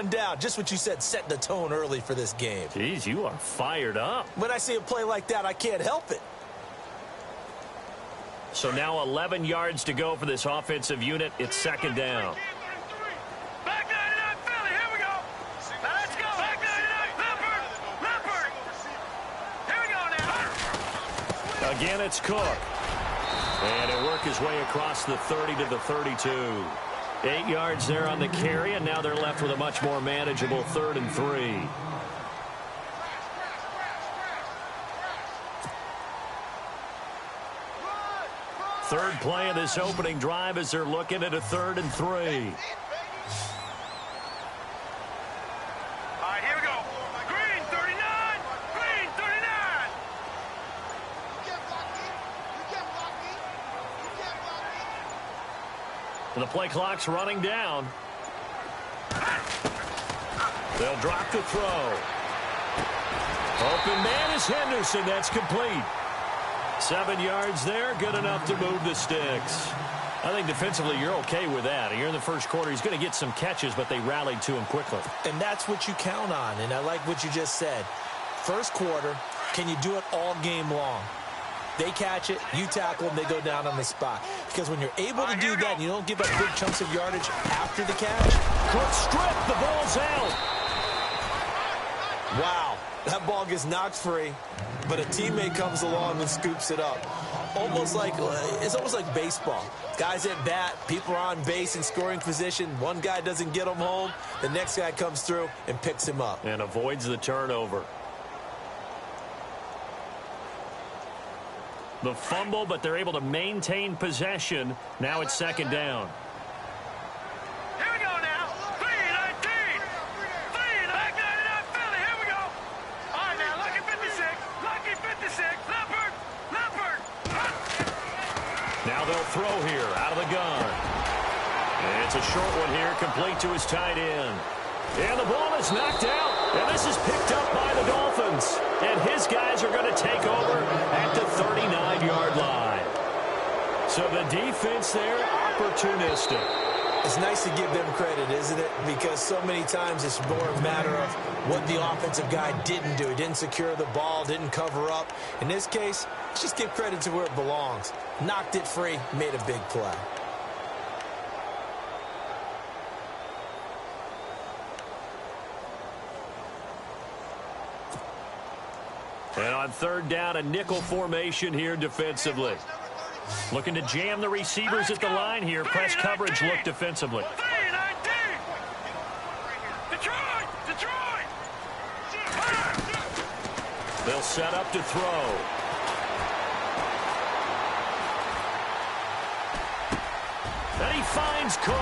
Down, just what you said, set the tone early for this game. Jeez, you are fired up. When I see a play like that, I can't help it. So now 11 yards to go for this offensive unit. It's second down. Back 99 Philly, here we go. Now let's go. Back 99 Leopard. Here we go now. Again, it's Cook. And he'll work his way across the 30 to the 32. 8 yards there on the carry, and now they're left with a much more manageable 3rd and 3. Third play of this opening drive as they're looking at a 3rd and 3. All right, here we go. Green 39. Green 39. The play clock's running down. They'll drop the throw. Open man is Henderson. That's complete. 7 yards there, good enough to move the sticks. I think defensively you're okay with that. You're in the first quarter. He's going to get some catches, but they rallied to him quickly. And that's what you count on, and I like what you just said. First quarter, can you do it all game long? They catch it, you tackle them, they go down on the spot. Because when you're able to do that and you don't give up big chunks of yardage after the catch. Cook strip, the ball's out. Wow, that ball gets knocked free, but a teammate comes along and scoops it up. It's almost like baseball. Guys at bat, people are on base in scoring position. One guy doesn't get him home, the next guy comes through and picks him up. And avoids the turnover. The fumble, but they're able to maintain possession. Now it's second down. Here we go now. 3-19. 3 back 99 Philly. Here we go. All right, now, lucky 56. Lucky 56. Leopard. Now they'll throw here out of the gun. It's a short one here, complete to his tight end. And the ball is knocked out. And this is picked up by the Dolphins. And his guys are going to take over at the 39-yard line. So the defense there, opportunistic. It's nice to give them credit, isn't it? Because so many times it's more a matter of what the offensive guy didn't do. He didn't secure the ball, didn't cover up. In this case, let's just give credit to where it belongs. Knocked it free, made a big play. And on third down, a nickel formation here defensively. Looking to jam the receivers at the line here. Press coverage look defensively. 3-19. Detroit. They'll set up to throw. And he finds Cook.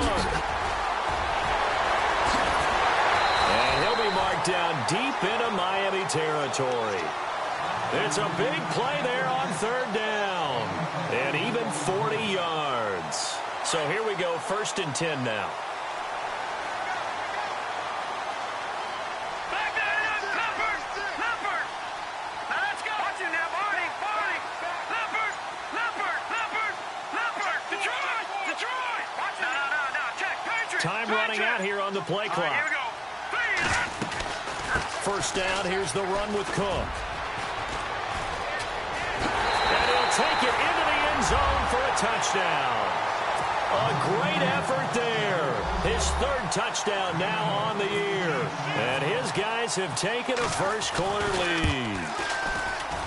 And he'll be marked down deep into Miami territory. It's a big play there on third down. And even 40 yards. So here we go, 1st and 10 now. Back there, Leopard. Now let's go. Watch it now, Barney. Leopard. Detroit. Watch it. No. Check. Patriots. Time running out here on the play clock. Here we go. 1st down, here's the run with Cook. And he'll take it into the end zone for a touchdown. A great effort there. His 3rd touchdown now on the year. And his guys have taken a first quarter lead.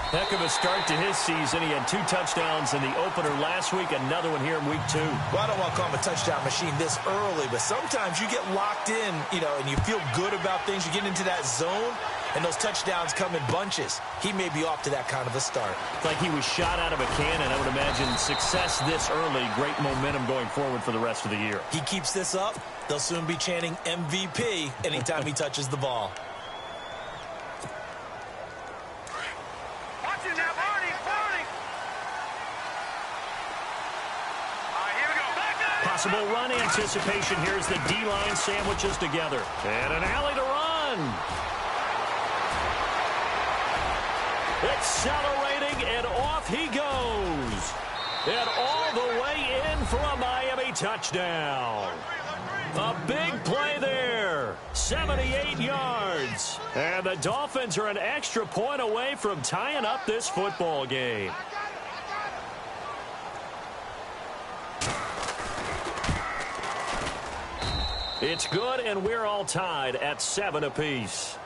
Heck of a start to his season. He had 2 touchdowns in the opener last week, another one here in week 2. Well, I don't want to call him a touchdown machine this early, but sometimes you get locked in, and you feel good about things. You get into that zone, and those touchdowns come in bunches. He may be off to that kind of a start. It's like he was shot out of a cannon. I would imagine success this early, great momentum going forward for the rest of the year. He keeps this up, they'll soon be chanting MVP anytime he touches the ball. Possible run anticipation. Here's the D-line sandwiches together. And an alley to run. Accelerating, and off he goes. And all the way in for a Miami touchdown. A big play there. 78 yards. And the Dolphins are an extra point away from tying up this football game. It's good, and we're all tied at 7 apiece.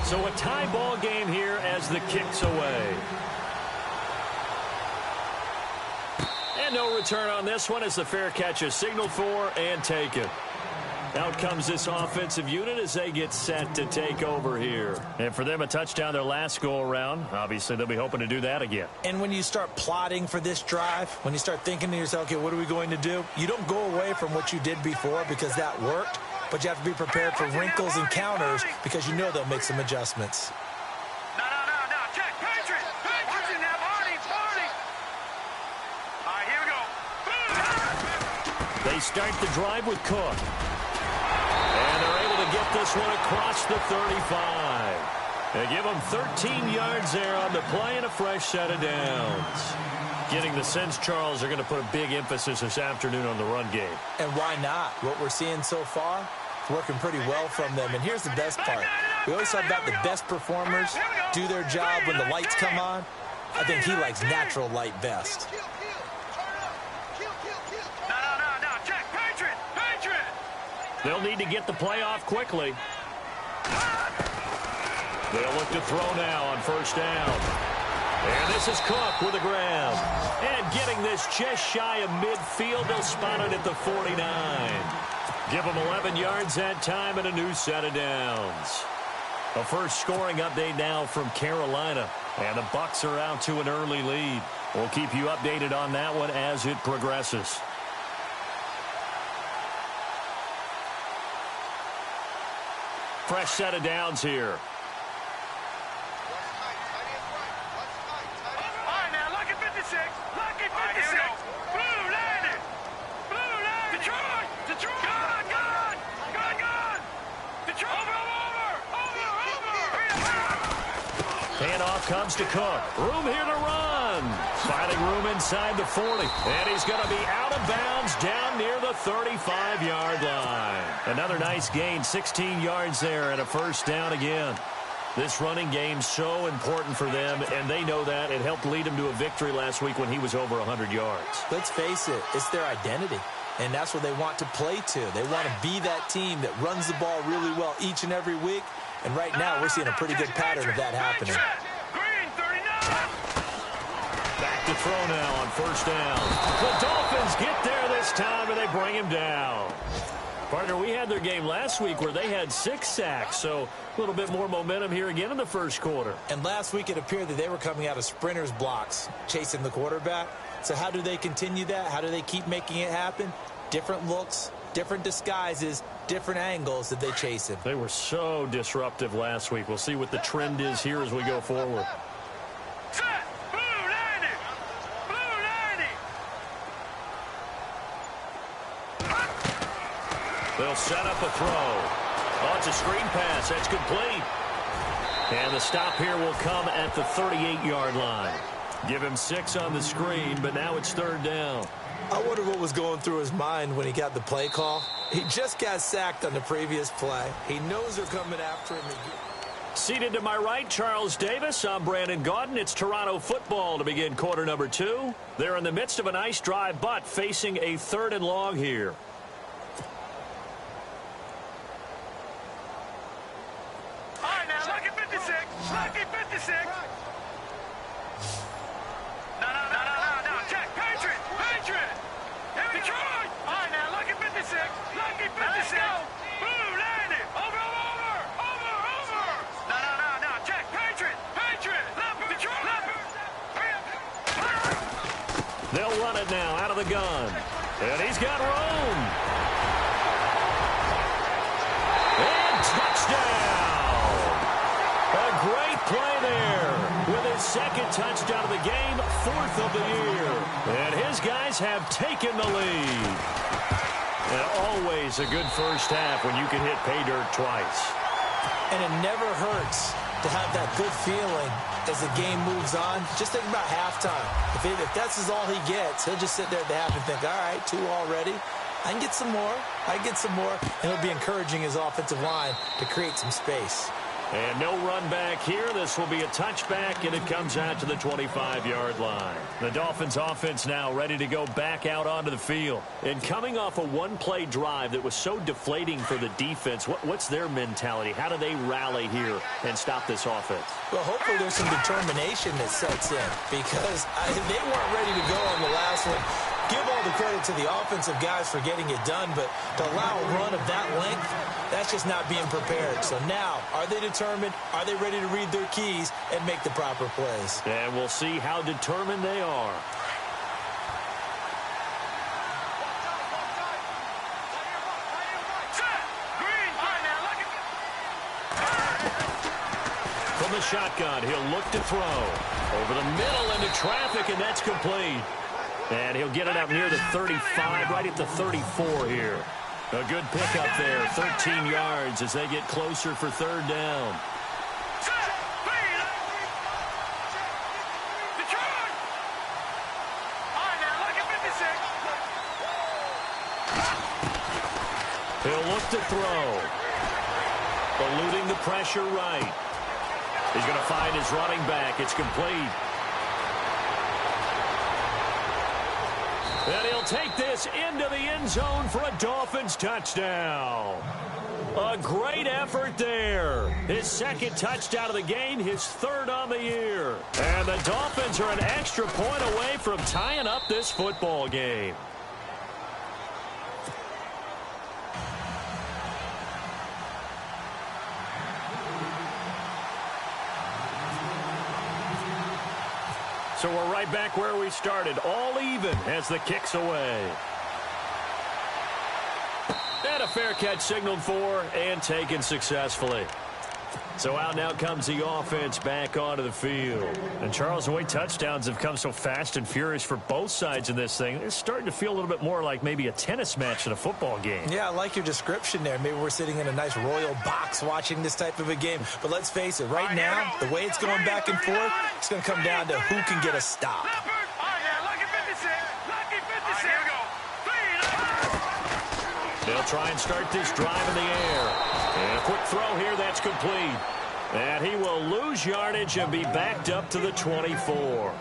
So a tie ball game here as the kick's away. And no return on this one as the fair catch is signaled for and taken. Out comes this offensive unit as they get set to take over here. And for them, a touchdown their last go-around. Obviously, they'll be hoping to do that again. And when you start plotting for this drive, when you start thinking to yourself, okay, what are we going to do? You don't go away from what you did before because that worked, but you have to be prepared for wrinkles and counters because you know they'll make some adjustments. No. Check. Patriot. Watching that party. All right, here we go. They start the drive with Cook. And they're able to get this one across the 35. They give them 13 yards there on the play and a fresh set of downs. Getting the sense, Charles, they're going to put a big emphasis this afternoon on the run game. And why not? What we're seeing so far, working pretty well from them. And here's the best part. We always talk about the best performers do their job when the lights come on. I think he likes natural light best. They'll need to get the play off quickly. They'll look to throw now on first down. And this is Cook with a grab. And getting this just shy of midfield, they'll spot it at the 49. Give them 11 yards that time and a new set of downs. A first scoring update now from Carolina. And the Bucs are out to an early lead. We'll keep you updated on that one as it progresses. Fresh set of downs here. All right, now, lucky 56. Lucky 56. Blue landed. Detroit. Good. Detroit. Over. Handoff comes to Cook. Room here to run. Finding room inside the 40. And he's going to be out of bounds down near the 35-yard line. Another nice gain, 16 yards there and a first down again. This running game so important for them, and they know that. It helped lead them to a victory last week when he was over 100 yards. Let's face it, it's their identity, and that's what they want to play to. They want to be that team that runs the ball really well each and every week, and right now we're seeing a pretty good pattern of that happening. Green 39. Back to throw now on first down. The Dolphins get there this time, and they bring him down. Partner, we had their game last week where they had 6 sacks, so a little bit more momentum here again in the first quarter. And last week it appeared that they were coming out of sprinters blocks, chasing the quarterback. So how do they continue that? How do they keep making it happen? Different looks, different disguises, different angles that they chase him. They were so disruptive last week. We'll see what the trend is here as we go forward. Set. Blue landed. They'll set up a throw. Oh, it's a screen pass. That's complete. And the stop here will come at the 38-yard line. Give him 6 on the screen, but now it's third down. I wonder what was going through his mind when he got the play call. He just got sacked on the previous play. He knows they're coming after him. Seated to my right, Charles Davis. I'm Brandon Gaudin. It's Toronto football to begin quarter number 2. They're in the midst of a nice drive, but facing a 3rd and long here. All right, now, lucky 56. Lucky 56. No. Check. Patriot. Detroit. All right, now, lucky 56. Lucky 56. Blue landed. Over. No. Check. Patriot. Detroit. They'll run it now out of the gun. And he's got room. And touchdown. A great play there with his 2nd touchdown of the game, 4th of the year. And his guys have taken the lead. And always a good first half when you can hit pay dirt twice. And it never hurts to to have that good feeling as the game moves on. Just think about halftime. If that's all he gets, he'll just sit there at the half and think, all right, 2 already. I can get some more. I can get some more. And he'll be encouraging his offensive line to create some space. And no run back here. This will be a touchback, and it comes out to the 25-yard line. The Dolphins offense now ready to go back out onto the field. And coming off a one-play drive that was so deflating for the defense, what's their mentality? How do they rally here and stop this offense? Well, hopefully there's some determination that sets in because they weren't ready to go on the last one. Give all the credit to the offensive guys for getting it done, but to allow a run of that length, that's just not being prepared. So now, are they determined? Are they ready to read their keys and make the proper plays? And we'll see how determined they are. From the shotgun, he'll look to throw. Over the middle into traffic, and that's complete. And he'll get it up near the 35, right at the 34 here. A good pickup there, 13 yards as they get closer for third down. He'll look to throw. Eluding the pressure right. He's going to find his running back. It's complete. And he'll take this into the end zone for a Dolphins touchdown. A great effort there. His second touchdown of the game, his third on the year. And the Dolphins are an extra point away from tying up this football game. So we're right back where we started, all even as the kick's away. And a fair catch signaled for and taken successfully. So out now comes the offense back onto the field. And Charles, the way touchdowns have come so fast and furious for both sides in this thing, it's starting to feel a little bit more like maybe a tennis match in a football game. Yeah, I like your description there. Maybe we're sitting in a nice royal box watching this type of a game. But let's face it, right now, the way it's going back and forth, it's going to come down to who can get a stop. They'll try and start this drive in the air. And a quick throw here, that's complete. And he will lose yardage and be backed up to the 24.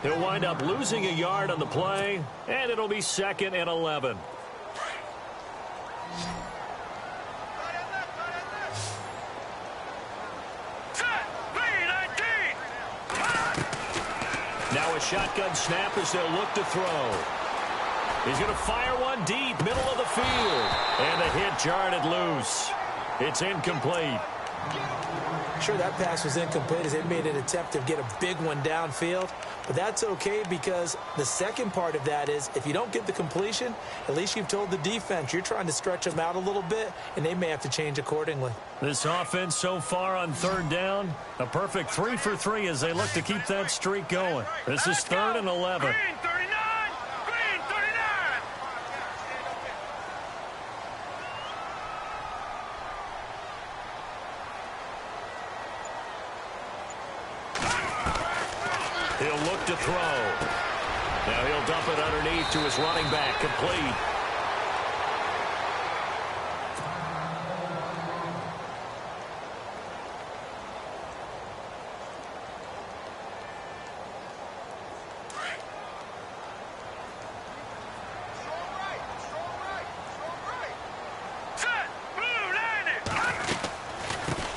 He'll wind up losing a yard on the play, and it'll be 2nd and 11. Now a shotgun snap as they'll look to throw. He's going to fire one deep, middle of the field. And the hit jarred it loose. It's incomplete. Sure, that pass was incomplete as they made an attempt to get a big one downfield. But that's okay because the second part of that is if you don't get the completion, at least you've told the defense you're trying to stretch them out a little bit, and they may have to change accordingly. This offense so far on third down, a perfect 3 for 3 as they look to keep that streak going. This is 3rd and 11. He'll look to throw. Now he'll dump it underneath to his running back, complete.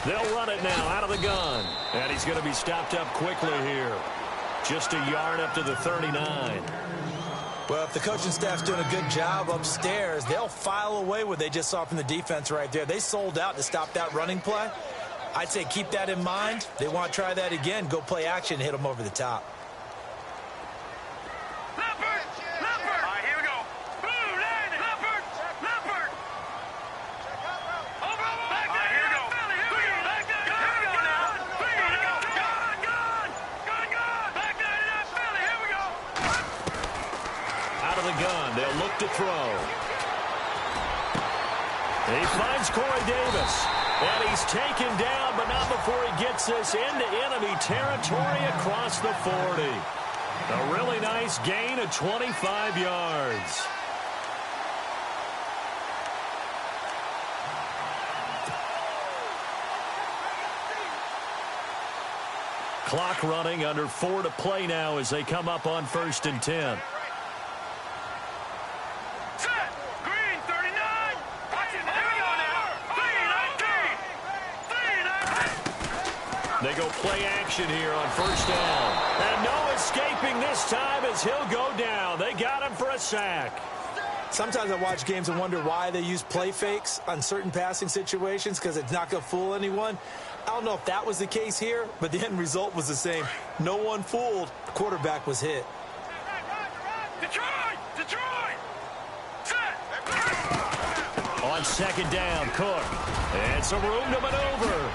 They'll run it now out of the gun. And he's going to be stopped up quickly here. Just a yard up to the 39. Well, if the coaching staff's doing a good job upstairs, they'll file away what they just saw from the defense right there. They sold out to stop that running play. I'd say keep that in mind. They want to try that again. Go play action and hit them over the top. To throw. He finds Corey Davis. And he's taken down, but not before he gets this into enemy territory across the 40. A really nice gain of 25 yards. Clock running, under 4 to play now as they come up on 1st and 10. Set. Green 39. Here we go now. 3-19. They go play action here on 1st down. And no escaping this time as he'll go down. They got him for a sack. Sometimes I watch games and wonder why they use play fakes on certain passing situations because it's not going to fool anyone. I don't know if that was the case here, but the end result was the same. No one fooled. The quarterback was hit. Detroit! Detroit! Set! On 2nd down, Cook. And some room to maneuver.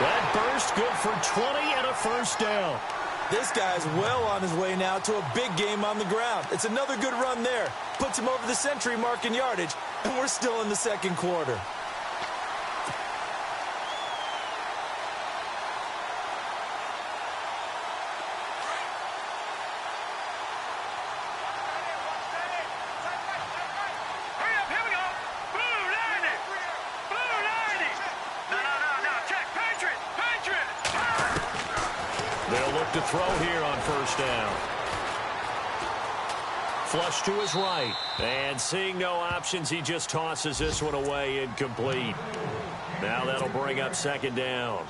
That burst good for 20 and a 1st down. This guy's well on his way now to a big game on the ground. It's another good run there. Puts him over the century mark in yardage, and we're still in the 2nd quarter. To throw here on 1st down. Flush to his right. And seeing no options, he just tosses this one away, incomplete. Now that'll bring up 2nd down.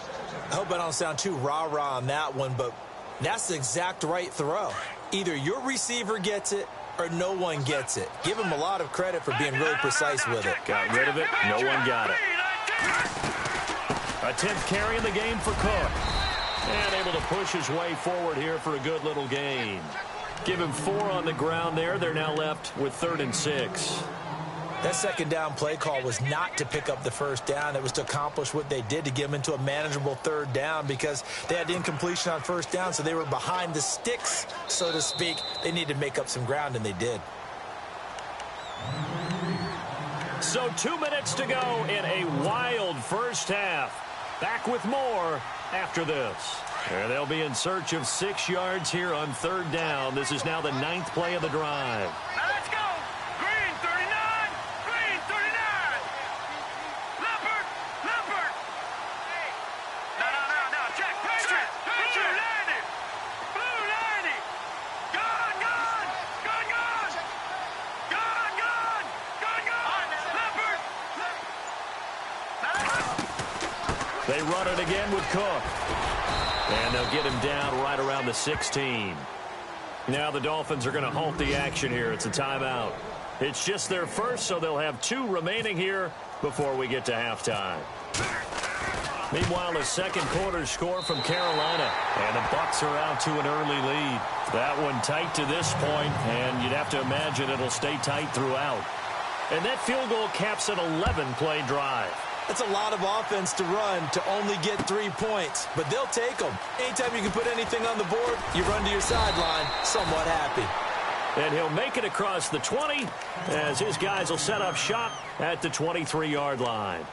I hope I don't sound too rah-rah on that one, but that's the exact right throw. Either your receiver gets it or no one gets it. Give him a lot of credit for being really precise with it. Got rid of it. No one got it. A 10th carry in the game for Cook. And able to push his way forward here for a good little gain. Give him 4 on the ground there. They're now left with 3rd and 6. That 2nd down play call was not to pick up the 1st down. It was to accomplish what they did to get them into a manageable 3rd down because they had incompletion on 1st down, so they were behind the sticks, so to speak. They needed to make up some ground, and they did. So 2 minutes to go in a wild 1st half. Back with more after this. And they'll be in search of 6 yards here on 3rd down. This is now the 9th play of the drive. Now let's go. Green 39. Green 39. Leopard. Leopard. No. Check. Patriot. Blue 90. Blue 90. Gone. Leopard. They run it again with Cook. And they'll get him down right around the 16. Now the Dolphins are going to halt the action here. It's a timeout. It's just their first, so they'll have 2 remaining here before we get to halftime. Meanwhile, a 2nd quarter score from Carolina. And the Bucs are out to an early lead. That one tight to this point, and you'd have to imagine it'll stay tight throughout. And that field goal caps an 11-play drive. That's a lot of offense to run to only get 3 points, but they'll take them. Anytime you can put anything on the board, you run to your sideline somewhat happy. And he'll make it across the 20 as his guys will set up shop at the 23-yard line.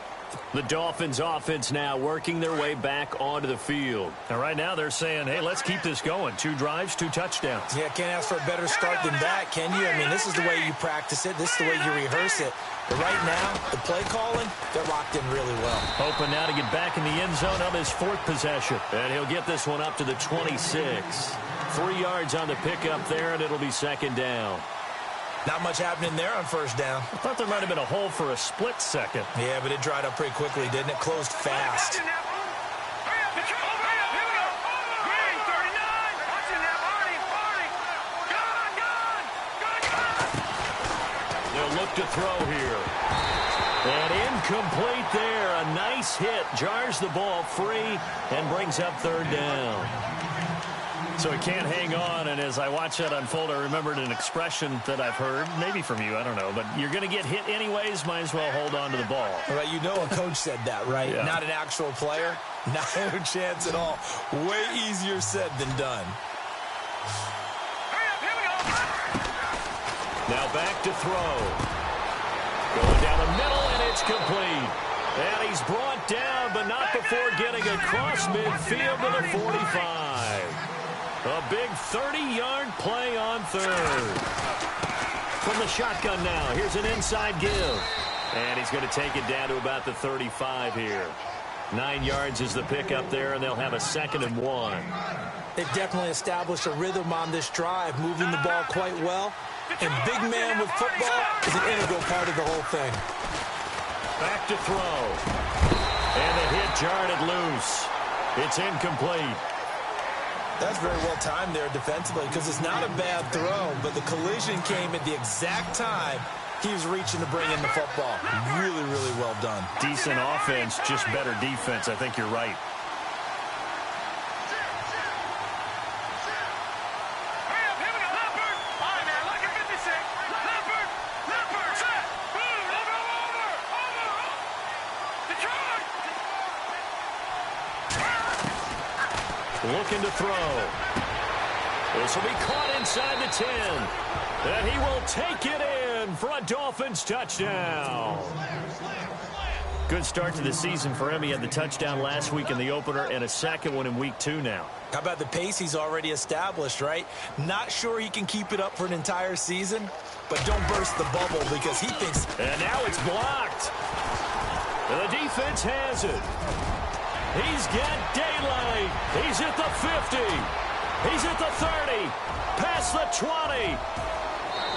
The Dolphins offense now working their way back onto the field. And right now they're saying, hey, let's keep this going. 2 drives, 2 touchdowns. Yeah, can't ask for a better start than that, can you? I mean, this is the way you practice it. This is the way you rehearse it. But right now, the play calling, they're locked in really well. Hoping now to get back in the end zone on his 4th possession. And he'll get this one up to the 26. 3 yards on the pickup there, and it'll be 2nd down. Not much happening there on 1st down. I thought there might have been a hole for a split second. Yeah, but it dried up pretty quickly, didn't it? Closed fast. They'll look to throw here. And incomplete there. A nice hit. Jars the ball free and brings up 3rd down. So he can't hang on, and as I watch that unfold, I remembered an expression that I've heard, maybe from you, I don't know, but you're going to get hit anyways, might as well hold on to the ball. Right, you know a coach said that, right? Yeah. Not an actual player. Not a chance at all. Way easier said than done. Now back to throw. Going down the middle, and It's complete. And he's brought down, but not before getting across midfield to the 45. A big 30-yard play on third. From the shotgun now, here's an inside give. And he's going to take it down to about the 35 here. 9 yards is the pickup there, and they'll have a 2nd and 1. They've definitely established a rhythm on this drive, moving the ball quite well. And big man with football is an integral part of the whole thing. Back to throw. And the hit jarred it loose. It's incomplete. That's very well timed there defensively because it's not a bad throw, but the collision came at the exact time he was reaching to bring in the football. Really, really well done. Decent offense, just better defense. I think you're right. Looking to throw. This will be caught inside the 10. And he will take it in for a Dolphins touchdown. Good start to the season for him. He had the touchdown last week in the opener and a second one in week 2 now. How about the pace he's already established, right? Not sure he can keep it up for an entire season, but don't burst the bubble because he thinks... And now it's blocked. And the defense has it. He's got daylight. He's at the 50. He's at the 30. Past the 20.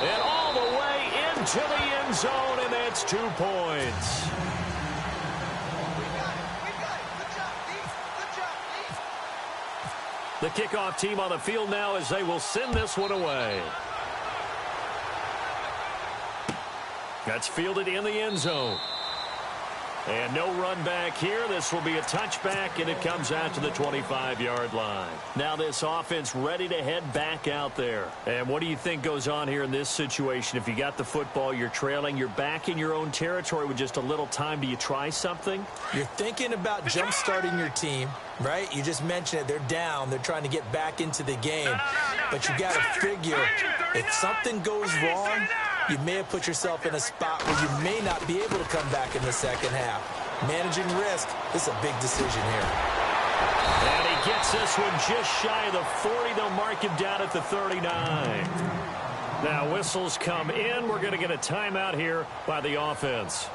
And all the way into the end zone, and that's 2 points. The kickoff team on the field now as they will send this one away. That's fielded in the end zone. And no run back here. This will be a touchback, and it comes out to the 25-yard line. Now this offense ready to head back out there. And what do you think goes on here in this situation? If you got the football, you're trailing, you're back in your own territory with just a little time. Do you try something? You're thinking about jump-starting your team, right? You just mentioned it. They're down. They're trying to get back into the game. But you got to figure if something goes wrong, you may have put yourself in a spot where you may not be able to come back in the second half. Managing risk, this is a big decision here. And he gets this one just shy of the 40. They'll mark him down at the 39. Now whistles come in. We're going to get a timeout here by the offense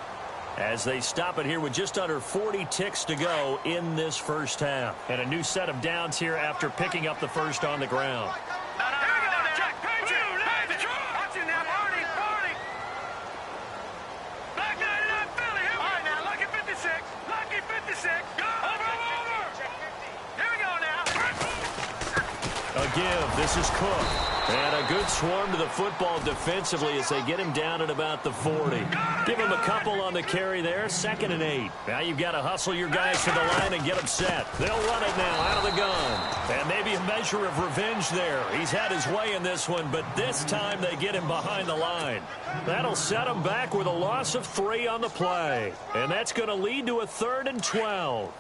as they stop it here with just under 40 ticks to go in this first half. And a new set of downs here after picking up the first on the ground. Give. This is Cook. And a good swarm to the football defensively as they get him down at about the 40. Give him a couple on the carry there. 2nd and 8. Now you've got to hustle your guys to the line and get them set. They'll run it now out of the gun. And maybe a measure of revenge there. He's had his way in this one, but this time they get him behind the line. That'll set him back with a loss of 3 on the play. And that's going to lead to a 3rd and 12.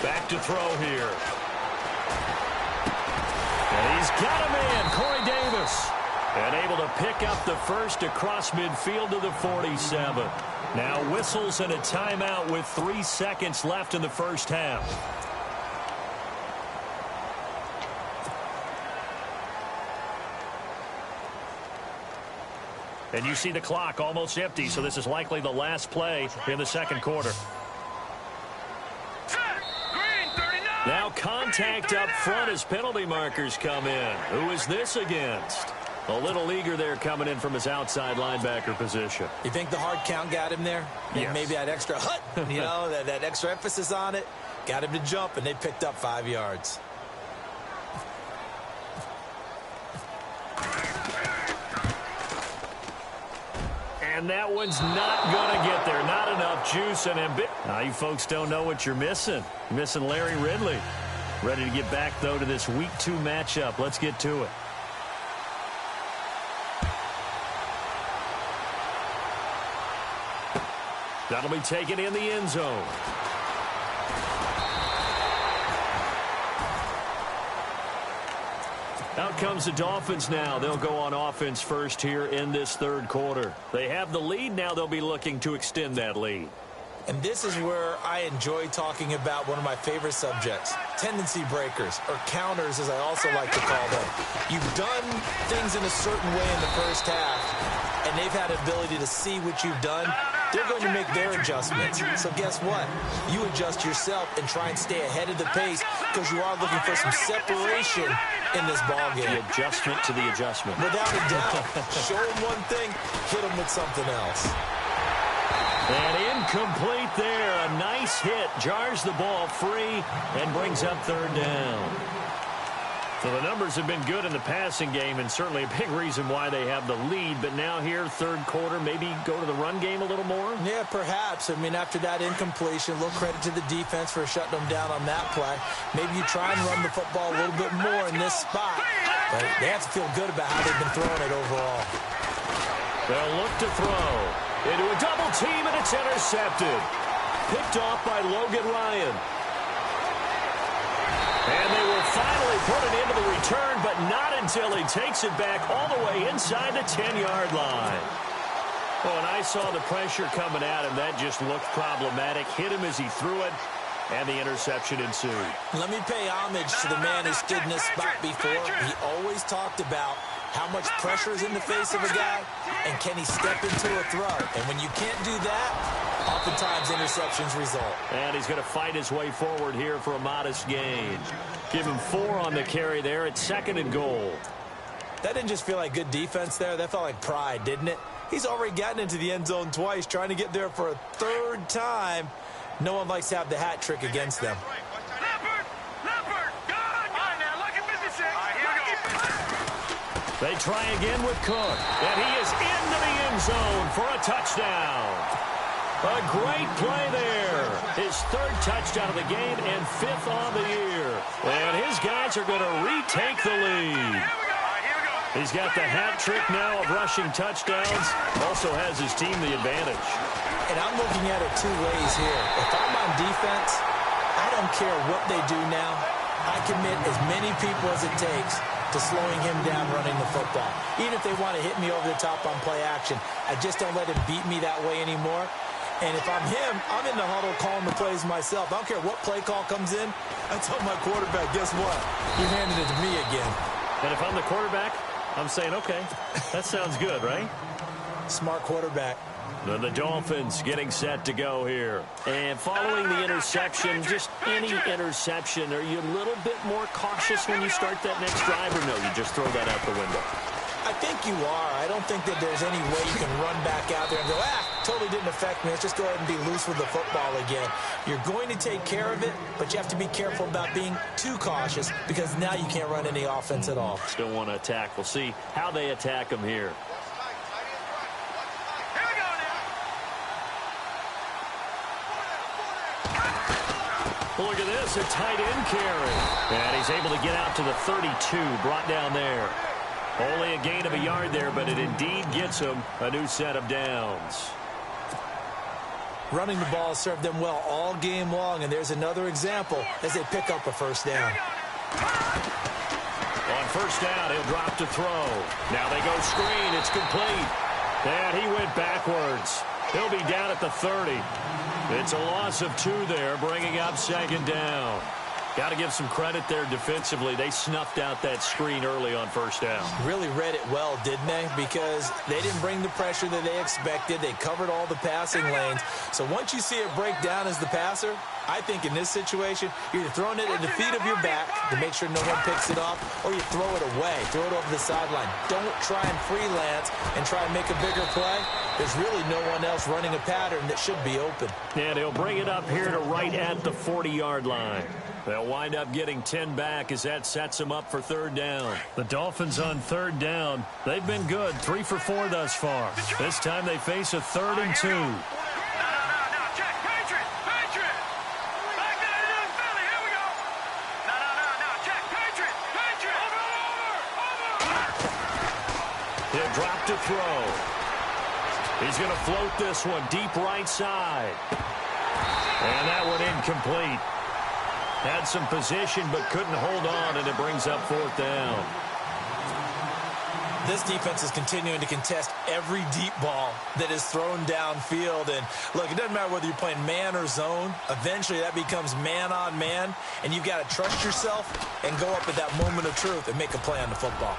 Back to throw here. And he's got him in, Corey Davis. And able to pick up the first across midfield to the 47. Now whistles and a timeout with 3 seconds left in the first half. And you see the clock almost empty, so this is likely the last play in the second quarter. Now contact up front as penalty markers come in. Who is this against? A little eager there coming in from his outside linebacker position. You think the hard count got him there? Yes. Maybe that extra hut, you know, that extra emphasis on it. Got him to jump, and they picked up 5 yards. And that one's not going to get there. Not enough juice and ambition. Now, you folks don't know what you're missing. You're missing Larry Ridley. Ready to get back, though, to this Week 2 matchup. Let's get to it. That'll be taken in the end zone. Out comes the Dolphins now. They'll go on offense first here in this third quarter. They have the lead. Now they'll be looking to extend that lead. And this is where I enjoy talking about one of my favorite subjects, tendency breakers, or counters as I also like to call them. You've done things in a certain way in the first half, and they've had the ability to see what you've done. They're going to make their adjustments. So guess what? You adjust yourself and try and stay ahead of the pace because you are looking for some separation in this ballgame. The adjustment to the adjustment. Without a doubt. Show them one thing, hit them with something else. And incomplete there. A nice hit. Jars the ball free and brings up third down. So the numbers have been good in the passing game and certainly a big reason why they have the lead. But now here, third quarter, maybe go to the run game a little more? Yeah, perhaps. I mean, after that incompletion, a little credit to the defense for shutting them down on that play. Maybe you try and run the football a little bit more in this spot. But they have to feel good about how they've been throwing it overall. They'll look to throw into a double team, and it's intercepted. Picked off by Logan Ryan. And they will finally put it into the return, but not until he takes it back all the way inside the 10-yard line. Oh, and I saw the pressure coming at him. That just looked problematic. Hit him as he threw it, and the interception ensued. Let me pay homage to the man who stood in this spot before. He always talked about how much pressure is in the face of a guy, and can he step into a throw? And when you can't do that, oftentimes interceptions result. And he's going to fight his way forward here for a modest gain. Give him 4 on the carry there at 2nd and goal. That didn't just feel like good defense there. That felt like pride, didn't it? He's already gotten into the end zone twice, trying to get there for a 3rd time. No one likes to have the hat trick against them. They try again with Cook, and he is into the end zone for a touchdown. A great play there. His 3rd touchdown of the game and 5th on the year. And his guys are going to retake the lead. He's got the hat trick now of rushing touchdowns. Also has his team the advantage. And I'm looking at it 2 ways here. If I'm on defense, I don't care what they do now. I commit as many people as it takes to slowing him down running the football. Even if they want to hit me over the top on play action, I just don't let him beat me that way anymore. And if I'm him, I'm in the huddle calling the plays myself. I don't care what play call comes in. I tell my quarterback, guess what? You're handing it to me again. And if I'm the quarterback, I'm saying, okay, that sounds good, right? Smart quarterback. The Dolphins getting set to go here. And following the interception, just any interception, are you a little bit more cautious when you start that next drive, or no, you just throw that out the window? I think you are. I don't think that there's any way you can run back out there and go, totally didn't affect me. Let's just go ahead and be loose with the football again. You're going to take care of it, but you have to be careful about being too cautious because now you can't run any offense at all. Still want to attack. We'll see how they attack them here. Look at this, a tight end carry. And he's able to get out to the 32, brought down there. Only a gain of a yard there, but it indeed gets him a new set of downs. Running the ball served them well all game long, and there's another example as they pick up a 1st down. On 1st down, he'll drop to throw. Now they go screen, it's complete. And he went backwards. He'll be down at the 30. It's a loss of 2 there, bringing up 2nd down. Got to give some credit there defensively. They snuffed out that screen early on 1st down. Really read it well, didn't they? Because they didn't bring the pressure that they expected. They covered all the passing lanes. So once you see it break down as the passer, I think in this situation, you're either throwing it at the feet of your back to make sure no one picks it off, or you throw it away, throw it over the sideline. Don't try and freelance and try and make a bigger play. There's really no one else running a pattern that should be open. And he'll bring it up here to right at the 40-yard line. They'll wind up getting 10 back as that sets them up for 3rd down. The Dolphins on 3rd down. They've been good, 3 for 4 thus far. This time they face a 3rd and 2. He'll drop to throw. He's going to float this one deep right side. And that one incomplete. Had some position but couldn't hold on, and it brings up 4th down. This defense is continuing to contest every deep ball that is thrown downfield. And look, it doesn't matter whether you're playing man or zone. Eventually, that becomes man on man. And you've got to trust yourself and go up at that moment of truth and make a play on the football.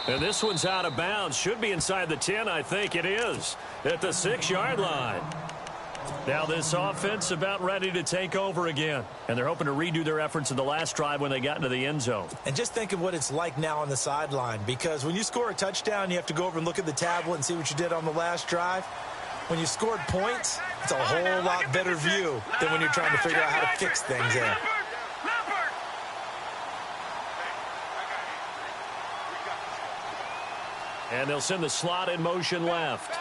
And this one's out of bounds. Should be inside the 10, I think it is, at the 6-yard line. Now this offense about ready to take over again. And they're hoping to redo their efforts in the last drive when they got into the end zone. And just think of what it's like now on the sideline. Because when you score a touchdown, you have to go over and look at the tablet and see what you did on the last drive. When you scored points, it's a whole lot better view than when you're trying to figure out how to fix things there. And they'll send the slot in motion left.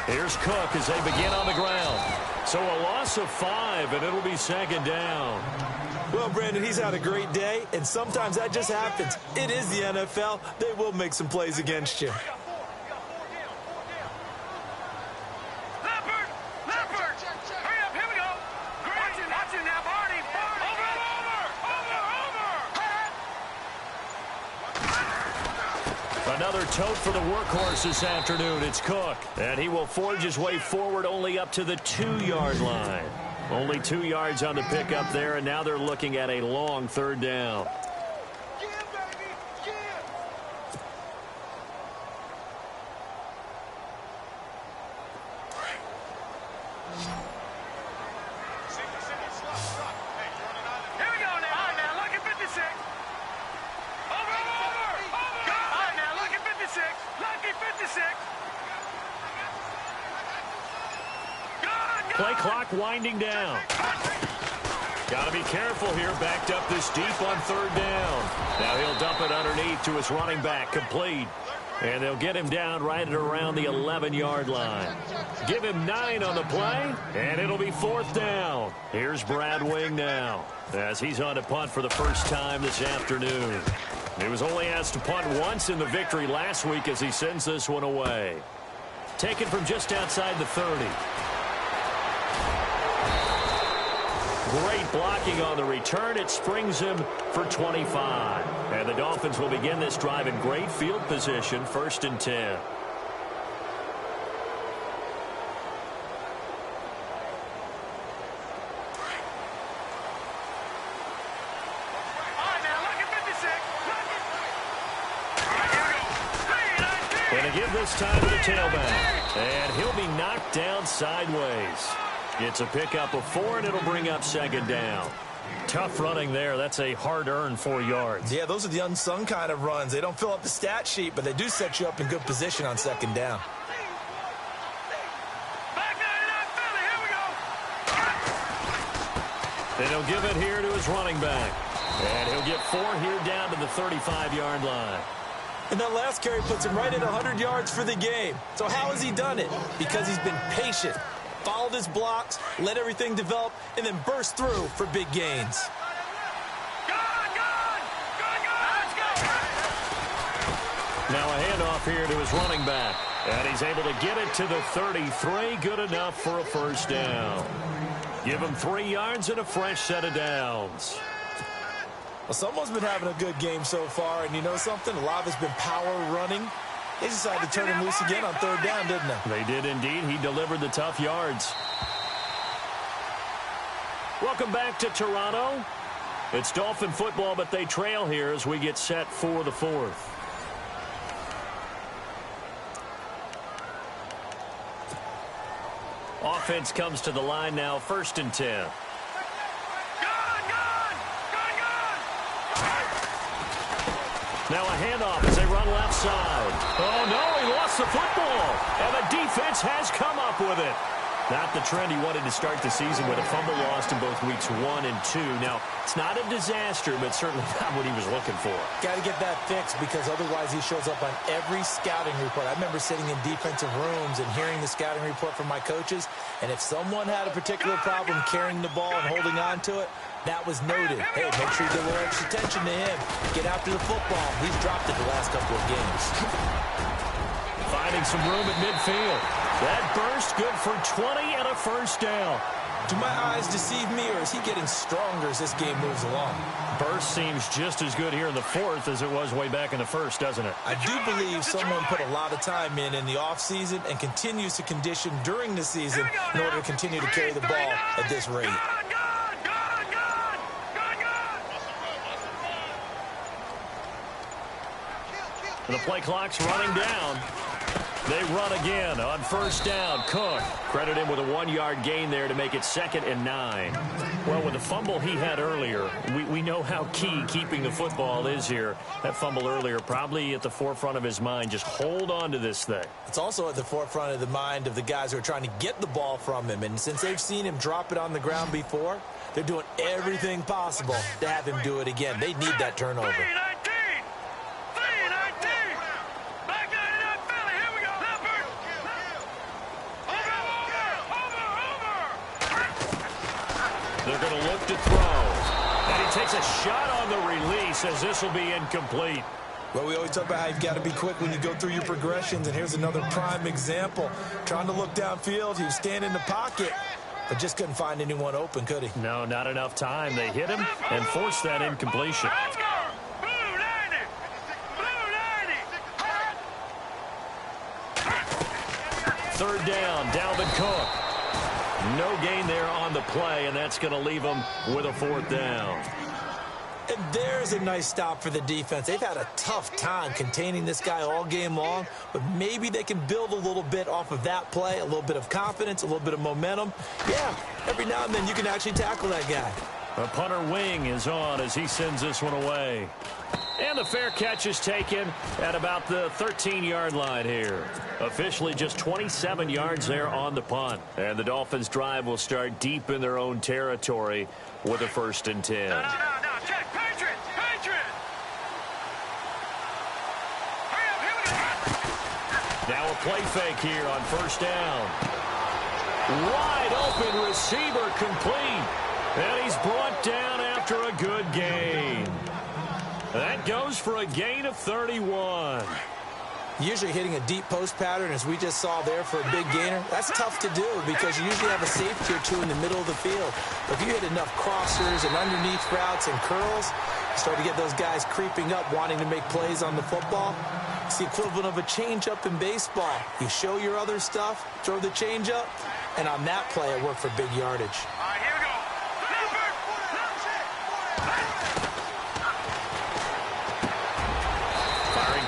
Here's Cook as they begin on the ground. So a loss of 5, and it'll be 2nd down. Well, Brandon, he's had a great day, and sometimes that just happens. It is the NFL. They will make some plays against you. Another tote for the workhorse this afternoon. It's Cook. And he will forge his way forward only up to the 2-yard line. Only 2 yards on the pickup there, and now they're looking at a long 3rd down. Play clock winding down. Got to be careful here, backed up this deep on 3rd down. Now he'll dump it underneath to his running back, complete. And they'll get him down right at around the 11-yard line. Give him 9 on the play, and it'll be 4th down. Here's Brad Wing now, as he's on to punt for the first time this afternoon. He was only asked to punt once in the victory last week as he sends this one away. Taken from just outside the 30. Great blocking on the return. It springs him for 25. And the Dolphins will begin this drive in great field position, 1st and 10. And to give this time to the tailback. And he'll be knocked down sideways. It's a pickup of 4, and it'll bring up 2nd down. Tough running there. That's a hard-earned 4 yards. Yeah, those are the unsung kind of runs. They don't fill up the stat sheet, but they do set you up in good position on 2nd down. And he'll give it here to his running back. And he'll get 4 here down to the 35-yard line. And that last carry puts him right at 100 yards for the game. So how has he done it? Because he's been patient. Followed his blocks, let everything develop, and then burst through for big gains. Now a handoff here to his running back. And he's able to get it to the 33. Good enough for a 1st down. Give him 3 yards and a fresh set of downs. Well, someone's been having a good game so far, and you know something? A lot of it's been power running. They decided to turn him loose again on 3rd down, didn't they? They did indeed. He delivered the tough yards. Welcome back to Toronto. It's Dolphin football, but they trail here as we get set for the 4th. Offense comes to the line now, 1st and 10. Now a handoff as they run left side. Oh, no, he lost the football. And the defense has come up with it. Not the trend he wanted to start the season with, a fumble lost in both weeks 1 and 2. Now, it's not a disaster, but certainly not what he was looking for. Got to get that fixed because otherwise he shows up on every scouting report. I remember sitting in defensive rooms and hearing the scouting report from my coaches, and if someone had a particular problem carrying the ball and holding on to it, that was noted. Hey, make sure you give a little extra attention to him. Get after the football. He's dropped it the last couple of games. Finding some room at midfield. That burst good for 20 and a first down. Do my eyes deceive me, or is he getting stronger as this game moves along? Burst seems just as good here in the fourth as it was way back in the first, doesn't it? I do believe someone put a lot of time in the offseason and continues to condition during the season in order to continue to carry the ball at this rate. The play clock's running down. They run again on first down. Cook credit him with a 1-yard gain there to make it 2nd and 9. Well, with the fumble he had earlier, we know how key keeping the football is here. That fumble earlier probably at the forefront of his mind. Just hold on to this thing. It's also at the forefront of the mind of the guys who are trying to get the ball from him. And since they've seen him drop it on the ground before, they're doing everything possible to have him do it again. They need that turnover. They're going to look to throw. And he takes a shot on the release as this will be incomplete. Well, we always talk about how you've got to be quick when you go through your progressions, and here's another prime example. Trying to look downfield, he was standing in the pocket, but just couldn't find anyone open, could he? No, not enough time. They hit him and forced that incompletion. Third down, Dalvin Cook. No gain there on the play, and that's going to leave them with a 4th down. And there's a nice stop for the defense. They've had a tough time containing this guy all game long, but maybe they can build a little bit off of that play, a little bit of confidence, a little bit of momentum. Yeah, every now and then you can actually tackle that guy. The punter wing is on as he sends this one away. And the fair catch is taken at about the 13-yard line here. Officially just 27 yards there on the punt. And the Dolphins' drive will start deep in their own territory with a 1st and 10. No, check. Patriot! Hurry up, here we go. Now a play fake here on first down. Wide open receiver complete. And he's brought down after a good gain. That goes for a gain of 31. Usually hitting a deep post pattern, as we just saw there for a big gainer, that's tough to do because you usually have a safety or two in the middle of the field. But if you hit enough crossers and underneath routes and curls, you start to get those guys creeping up, wanting to make plays on the football. It's the equivalent of a change-up in baseball. You show your other stuff, throw the change-up, and on that play, it worked for big yardage. All right, here we go.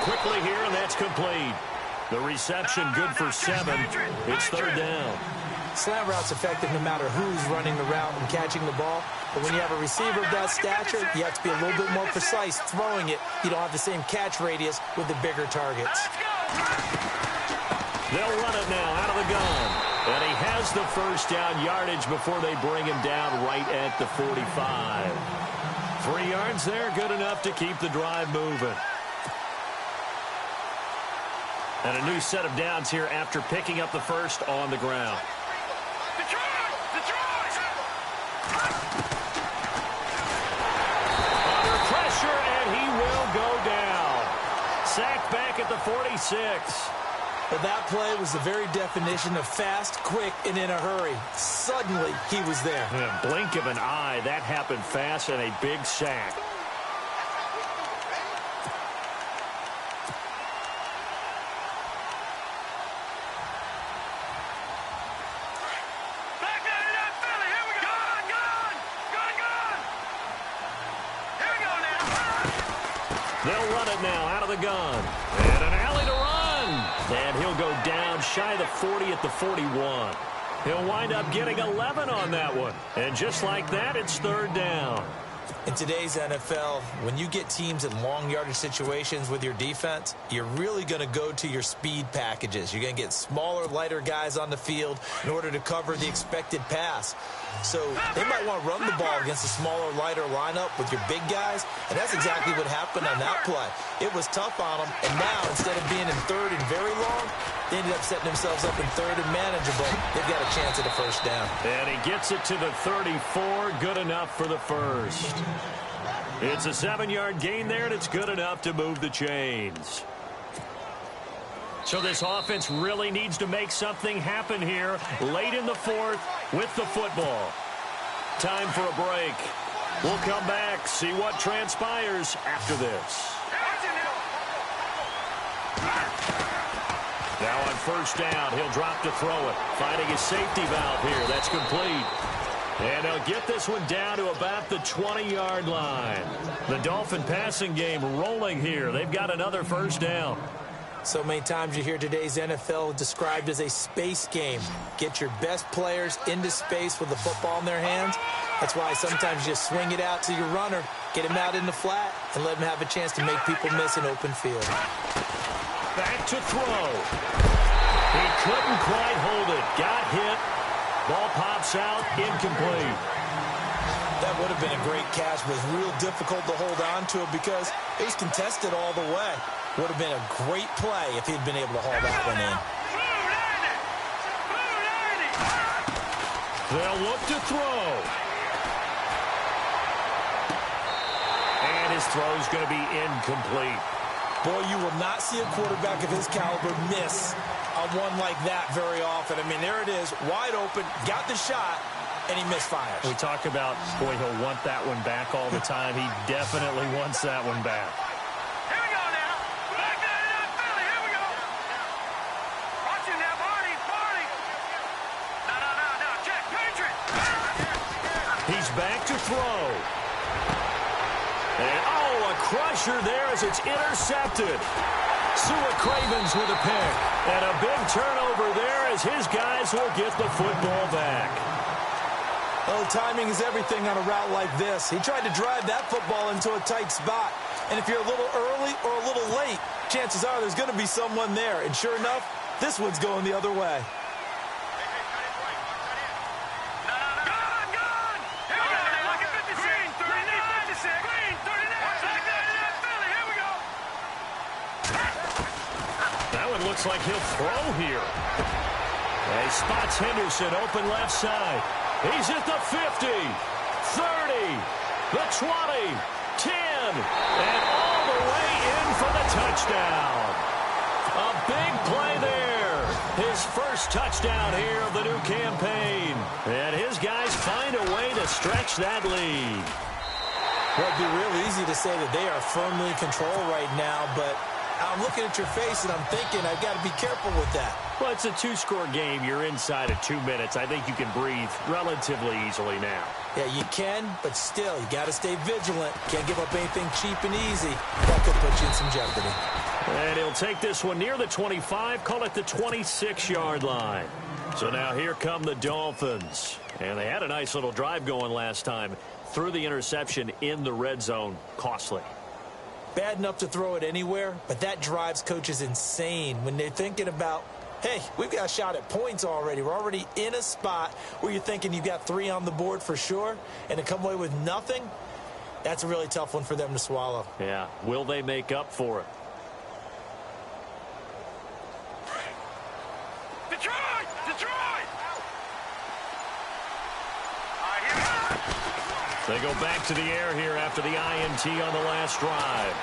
Quickly here, and that's complete. The reception good for 7. It's 3rd down. Slant route's effective no matter who's running the route and catching the ball. But when you have a receiver of that stature, you have to be a little bit more precise throwing it. You don't have the same catch radius with the bigger targets. They'll run it now out of the gun. And he has the first down yardage before they bring him down right at the 45. 3 yards there, good enough to keep the drive moving. And a new set of downs here after picking up the first on the ground. Under pressure, and he will go down. Sacked back at the 46. Well, that play was the very definition of fast, quick, and in a hurry. Suddenly, he was there. In a blink of an eye, that happened fast and a big sack. They'll run it now out of the gun. And an alley to run. And he'll go down shy of the 40 at the 41. He'll wind up getting 11 on that one. And just like that, it's 3rd down. In today's NFL, when you get teams in long yardage situations with your defense, you're really going to go to your speed packages. You're going to get smaller, lighter guys on the field in order to cover the expected pass. So they might want to run the ball against a smaller, lighter lineup with your big guys, and that's exactly what happened on that play. It was tough on them, and now instead of being in 3rd and very long, they ended up setting themselves up in 3rd and manageable. They've got a chance at a first down. And he gets it to the 34, good enough for the first. It's a 7-yard gain there, and it's good enough to move the chains. So this offense really needs to make something happen here late in the fourth with the football. Time for a break. We'll come back, see what transpires after this. Now on first down, he'll drop to throw it. Finding his safety valve here. That's complete. And they'll get this one down to about the 20-yard line. The Dolphin passing game rolling here. They've got another first down. So many times you hear today's NFL described as a space game. Get your best players into space with the football in their hands. That's why sometimes you just swing it out to your runner, get him out in the flat, and let him have a chance to make people miss an open field. Back to throw. He couldn't quite hold it. Got hit. Ball pops out. Incomplete. That would have been a great catch, but it was real difficult to hold on to it because it was contested all the way. Would have been a great play if he'd been able to haul that one in. They'll look to throw. And his throw's going to be incomplete. Boy, you will not see a quarterback of his caliber miss on one like that very often. I mean, there it is, wide open, got the shot, and he misfires. We talk about, boy, he'll want that one back all the time. He definitely wants that one back. Here we go now. Back there in Philly. Here we go. Watch him now, Barney. Barney. No. Check. Patriot. He's back to throw. And, oh, a crusher there as it's intercepted. Sua Cravens with a pick. And a big turnover there as his guys will get the football back. Oh, timing is everything on a route like this. He tried to drive that football into a tight spot. And if you're a little early or a little late, chances are there's going to be someone there. And sure enough, this one's going the other way. Looks like he'll throw here. He spots Henderson open left side. He's at the 50, 30, the 20, 10, and all the way in for the touchdown. A big play there. His first touchdown here of the new campaign. And his guys find a way to stretch that lead. Well, it'd be real easy to say that they are firmly in control right now, but I'm looking at your face and I'm thinking I've got to be careful with that. Well, it's a two-score game. You're inside of 2 minutes. I think you can breathe relatively easily now. Yeah, you can, but still, you got to stay vigilant. Can't give up anything cheap and easy. That could put you in some jeopardy. And he'll take this one near the 25, call it the 26-yard line. So now here come the Dolphins. And they had a nice little drive going last time. Threw the interception in the red zone. Costly. Bad enough to throw it anywhere, but that drives coaches insane when they're thinking about, hey, we've got a shot at points already. We're already in a spot where you're thinking you've got 3 on the board for sure, and to come away with nothing, that's a really tough one for them to swallow. Yeah, will they make up for it? Detroit! They go back to the air here after the INT on the last drive.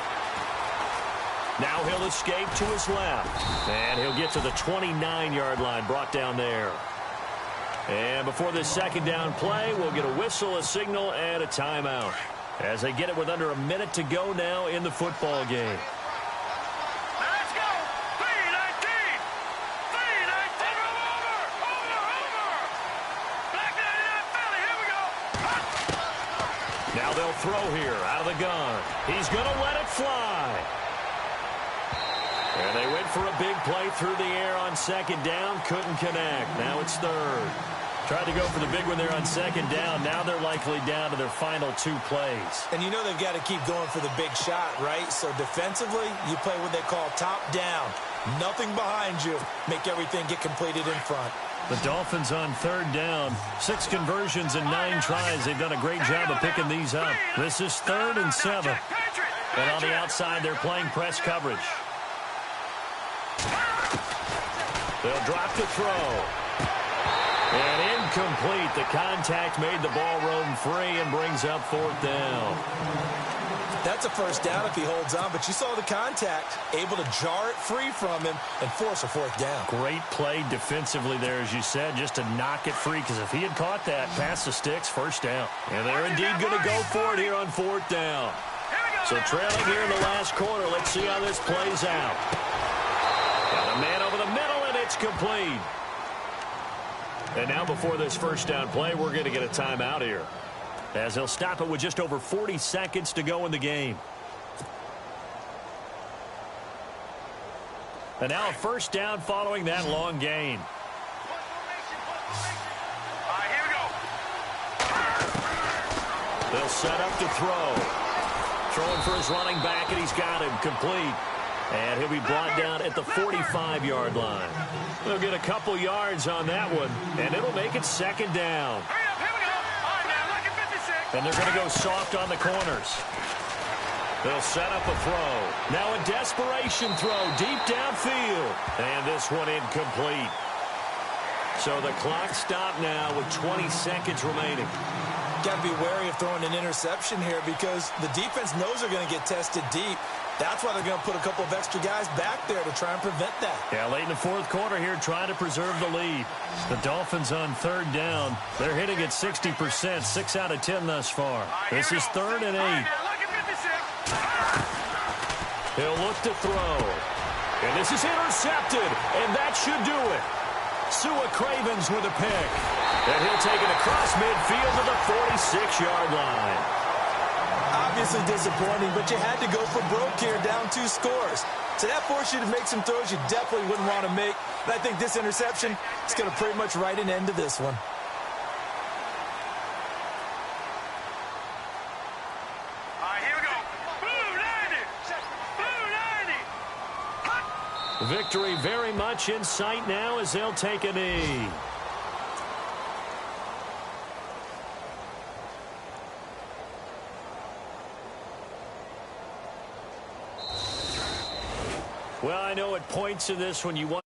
Now he'll escape to his left. And he'll get to the 29-yard line, brought down there. And before this second down play, we'll get a whistle, a signal, and a timeout. As they get it with under a minute to go now in the football game. Let's go! 3-19! 3-19! Over! Back there in Philly. Here we go! Now they'll throw here out of the gun. He's going to let it fly. And they went for a big play through the air on second down. Couldn't connect. Now it's third. Tried to go for the big one there on second down. Now they're likely down to their final 2 plays. And you know they've got to keep going for the big shot, right? So defensively, you play what they call top down. Nothing behind you. Make everything get completed in front. The Dolphins on third down. 6 conversions and 9 tries. They've done a great job of picking these up. This is 3rd and 7. And on the outside, they're playing press coverage. They'll drop to throw. And incomplete. The contact made the ball roam free and brings up 4th down. That's a first down if he holds on, but you saw the contact, able to jar it free from him and force a 4th down. Great play defensively there, as you said, just to knock it free, because if he had caught that, past the sticks, 1st down. And they're indeed going to go for it here on 4th down. So trailing here in the last quarter, let's see how this plays out. Got a man over the middle, and it's complete. And now before this first down play, we're going to get a timeout here, as he'll stop it with just over 40 seconds to go in the game. And now a first down following that long gain. All right, here we go. They'll set up to throw. Throwing for his running back, and he's got him complete. And he'll be brought down at the 45-yard line. They'll get a couple yards on that one, and it'll make it 2nd down. Hurry up, here we go. All right, now, lucky 56. And they're going to go soft on the corners. They'll set up a throw. Now a desperation throw deep downfield. And this one incomplete. So the clock stopped now with 20 seconds remaining. Got to be wary of throwing an interception here, because the defense knows they're going to get tested deep. That's why they're going to put a couple of extra guys back there to try and prevent that. Yeah, late in the 4th quarter here, trying to preserve the lead. The Dolphins on 3rd down. They're hitting at 60%, 6 out of 10 thus far. This is 3rd and 8. All right, now, lucky 56. He'll look to throw. And this is intercepted, and that should do it. Sua Cravens with a pick. And he'll take it across midfield to the 46-yard line. Obviously disappointing, but you had to go for broke here, down 2 scores. So that forced you to make some throws you definitely wouldn't want to make. And I think this interception is going to pretty much write an end to this one. All right, here we go. Blue 90. Blue 90. Victory very much in sight now as they'll take a knee. Well, I know at points in this when you want